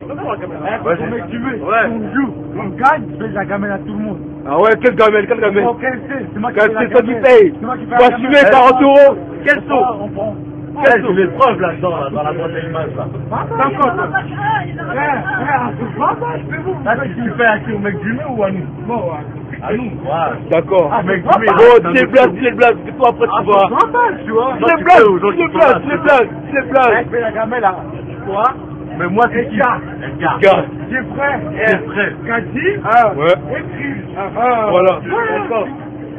Vas-y. Mec, tu veux, Ouais. on joue, on gagne, je fais la gamelle à tout le monde. Ah ouais, quelle gamelle, quelle gamelle? Ok, c'est moi qui fais la C'est toi qui gamelle. paye. C'est moi qui Tu fais vas la assumer gamelle. 40 euros. Quel On saut? prend, on prend. Quel saut? Les preuves là-dedans, là, dans la boîte à images là. Là, tu fais à qui, au mec du mur ou à nous? Bon, À nous. D'accord. Ah, mec, Bon, dis les blagues, que toi après tu vois. tu vois. Les blagues. Je fais la gamelle à toi. Mais moi c'est qui? Gars. Gars. J'ai prêt. J'ai prêt. Kadi. Ouais. Écrit. Voilà. D'accord.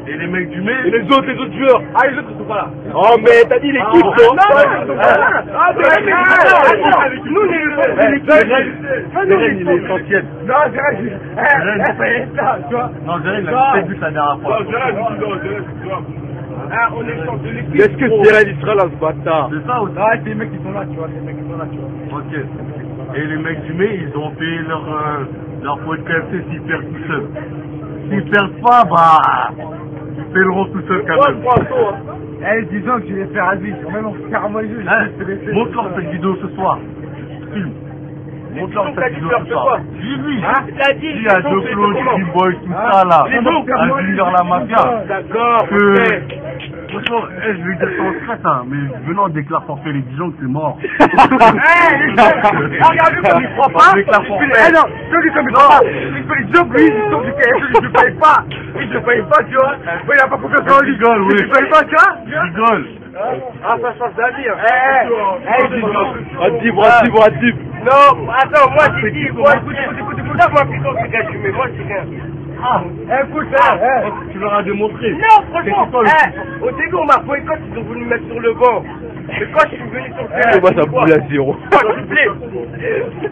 Et les mecs du mai. Et les autres joueurs. Ah, les autres sont pas là. Oh mais t'as dit l'équipe toi. Nous, on est l'équipe. Il est essentiel. Non, c'est ça, tu vois. Non, Jérémy, il a fait but la dernière fois. On est sur de l'équipe. Est-ce que Jérémy il sera là ce bâtard? C'est ça ou Ah, c'est les mecs qui sont là, tu vois. Ok. Et les mecs du mai, ils ont payé leur pot de KFC s'ils perdent tout seuls. S'ils perdent pas, bah, ils paieront tout seuls quand même. Eh, disons que je vais faire un vidéo. Même en carrément, je vais Montre-leur cette vidéo ce soir. Filme. Montre-leur cette vidéo ce soir. Dis-lui. Dis à Joe Claude, D-Boy, tout ça là. À Junior la Mafia. D'accord. Franchement, je vais dire ça en stress, hein, mais venant on déclare forfait les Dijon que c'est mort. Regarde-le comme il croit pas. Eh non, celui comme il croit pas. Il fait les jokes, lui, il sort du KFC, je ne paye pas. Il ne paye pas, tu vois. Il n'a pas confiance en lui. Rigole, oui. Tu ne payes pas, tu vois. Rigole. Ah, ça change d'avis. Adib. Non, attends, moi, j'ai dit, moi, écoute, là, moi, plutôt, c'est gars, mais moi, c'est rien. Ah, écoute, tu leur as démontré. non, franchement, au début, on m'a boycotté, ils ont voulu me mettre sur le banc. Mais quand je suis venu sur le terrain, Moi, ça boule à 0. Moi, s'il te plaît.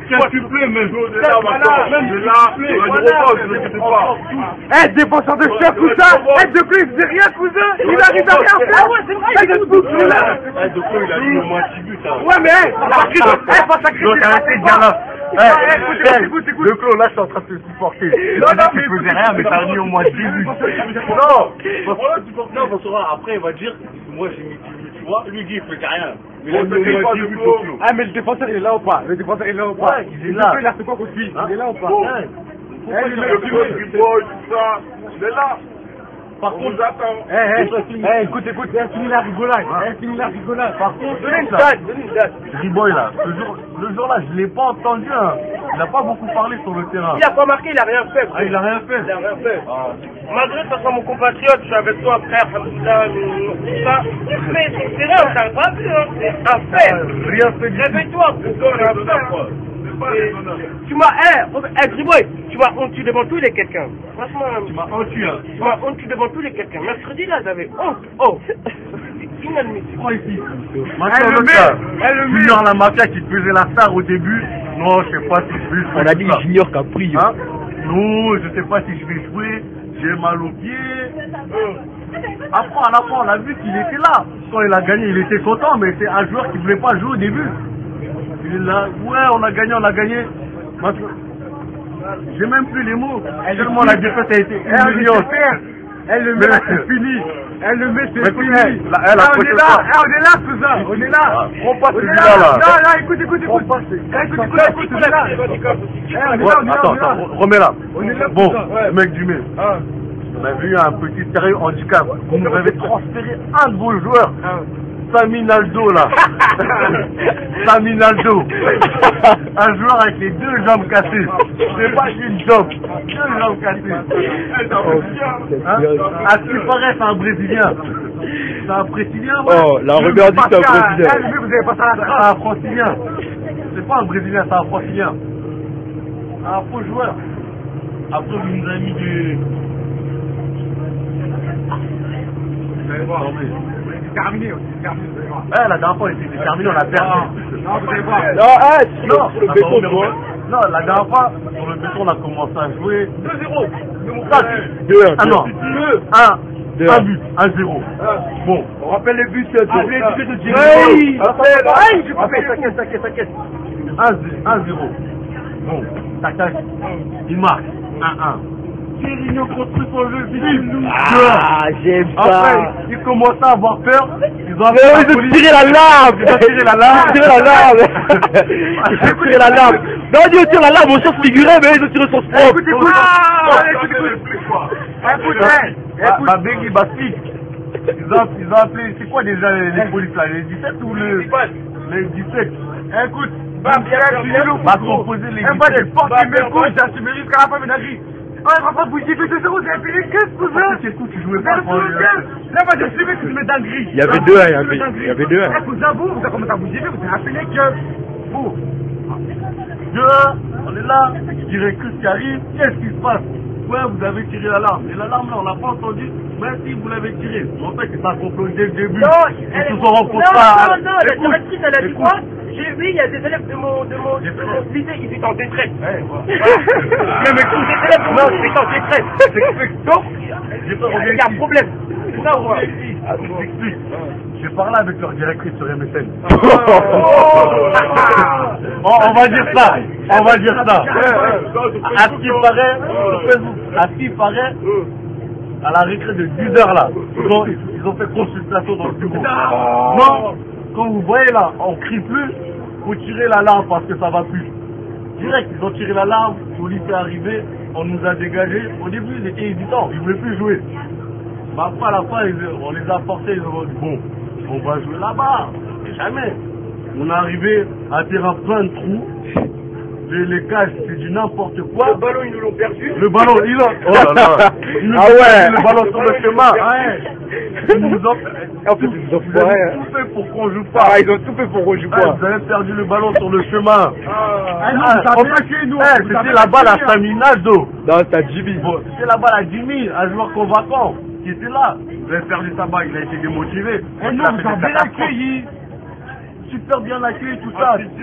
Qu'est-ce que tu plais, même Eh, défenseur de choc, tout ça. Eh, de plus, il faisait rien, cousin. Il arrive à rien faire. Ah ouais, c'est vrai, il est fou, là. il a mis au moins 6 buts. Ouais, mais, pas sacré. Donc, arrêtez de dire là. Écoute. Le clos, là, je suis en train de te supporter. Tu faisais rien, mais t'as mis au moins 10 buts. Non, après, il va dire, moi, j'ai mis 10 buts, tu vois. Lui, il dit, il faisait rien. Mais Ah, mais le défenseur, il est là ou pas? Le défenseur, il est là ou pas? Il est là. Il a fait quoi contre lui? Il est là ou pas? Il est là. Par contre, Écoute, finis la rigolade. Par contre, Donnez une date. Riboy là, le jour là, je l'ai pas entendu, hein. Il a pas beaucoup parlé sur le terrain. Il a pas marqué, il a rien fait. Ah, il a rien fait. Malgré que ce soit mon compatriote, je suis avec toi, frère, Hamza, tout ça. Mais c'est là, t'as pas vu, hein. C'est un fait. Rien fait. Réveille-toi, tu m'as, Griboy, tu m'as honte devant tous les quelqu'un. Franchement, Tu m'as hontu, hein. tu m'as honte devant tous les quelqu'un. Mercredi là, j'avais honte. Oh, c'est inadmissible. Prends ici. Maintenant, Junior la Mafia qui faisait la star au début. Non, je sais pas si je vais jouer. On a dit Junior qui a pris. Hein? Non, je sais pas si je vais jouer. J'ai mal aux pieds. Après, à la fin, on a vu qu'il était là. Quand il a gagné, il était content, mais c'est un joueur qui voulait pas jouer au début. Il est là, ouais, on a gagné. Maintenant, j'ai même plus les mots. Tellement la défaite a été humiliante. Elle le met, c'est fini. Elle le met, c'est fini. On est là, cousin. On est là. Prends pas celui-là, là. Non, écoute. Écoute, on est là. Attends, remets-là. On est là, Bon, cousin. mec du mai. On a vu un petit sérieux handicap. Vous nous avez transféré un de vos joueurs. Sami Naldo là. Sami Naldo. Un joueur avec les 2 jambes cassées. C'est pas une jambe. 2 jambes cassées. À ce qui paraît, c'est un Brésilien. C'est un Brésilien. Oh, la rumeur dit que c'est un Brésilien. Vous avez pas ça C'est un Francilien. C'est pas un Brésilien, c'est un Francilien. Un faux joueur. Après, vous nous avez mis des... terminé. Ouais, la dernière fois, il était terminé, on a perdu. Non, vous allez voir. Non, le béton, toi. Non, la dernière fois, sur le béton, on a commencé à jouer. 2-0. 2-1. Ah non, 1 but, 1-0. Bon, On rappelle les buts. oui, t'inquiète. 1-0. Bon, tac, il marque 1-1. Thierry construit son jeu victime. Ah, j'aime Après, ça. ils commençaient à avoir peur. Ils ont Mais ils ont tiré la lame. Ils ont tiré la lame. Ils ont tiré la lame. Ils ont tiré la lame. Non, ils tirent la lame au sens figuré, mais ils ont tiré son propre. Écoute, Bengi Bastik, ils ont appelé, c'est quoi déjà les polices là, les 17 ou les 17? Écoute, va composer les 17. Un pas de porte qui m'écoute, j'assume jusqu'à la fin de la vie. Oh, il va pas vous dire que c'est zéro, j'ai appelé 15 pour ça. C'est tout, tu jouais Vous pas avez pour là, moi, je suis que tu mets dans le gris. Il y avait deux, il y avait deux. Vous avouez, vous avez commencé à vous dire, vous avez appelé que vous. Dehors, on est là, je dirais que ce qui arrive, qu'est-ce qui se passe? Ouais, vous avez tiré l'alarme. Et l'alarme là, on l'a pas entendu, même si vous l'avez tiré. En fait, c'est un complot dès le début. Non, ils se sont rencontrés. Non, la directrice, elle a dit quoi? J'ai vu, il y a des élèves de mon lycée, ils étaient en détresse. Ouais, Mais tous les élèves de mon lycée étaient en détresse. Donc, il y a un problème. C'est ça, ou quoi? Je t'explique. J'ai parlé avec leur directrice sur MSN. On va dire ça. On va dire ça. À ce qui paraît, sur Facebook, à ce qui paraît, à la récré de 10h là, ils ont fait consultation dans le bureau. Non, quand vous voyez là, on crie plus, faut tirer l'alarme parce que ça va plus. Direct, ils ont tiré l'alarme, la police est arrivé, on nous a dégagés. Au début, ils étaient hésitants, ils ne voulaient plus jouer. Mais après, à la fin, on les a forcés, ils ont dit bon, on va jouer là-bas. Et jamais. On est arrivé à un terrain plein de trous. Les cages, c'est du n'importe quoi. Le ballon, ils nous l'ont perdu. Le ballon, ils ont. Oh là là. Ils nous ont perdu le ballon sur le chemin. Ouais. Ils nous ont. En plus, ils ont Ils ont fait. tout fait pour qu'on joue pas. Ah, ils ont tout fait pour qu'on joue pas. Vous avez perdu le ballon sur le chemin. Nous, C'était là-bas la Samina d'eau. Non, c'est Jimmy. Bon, c'était là-bas la Jimmy, un joueur convaincant, qui était là. Vous avez perdu sa balle, il a été démotivé. Et nous, vous avez accueilli. Super bien accueilli, tout ça.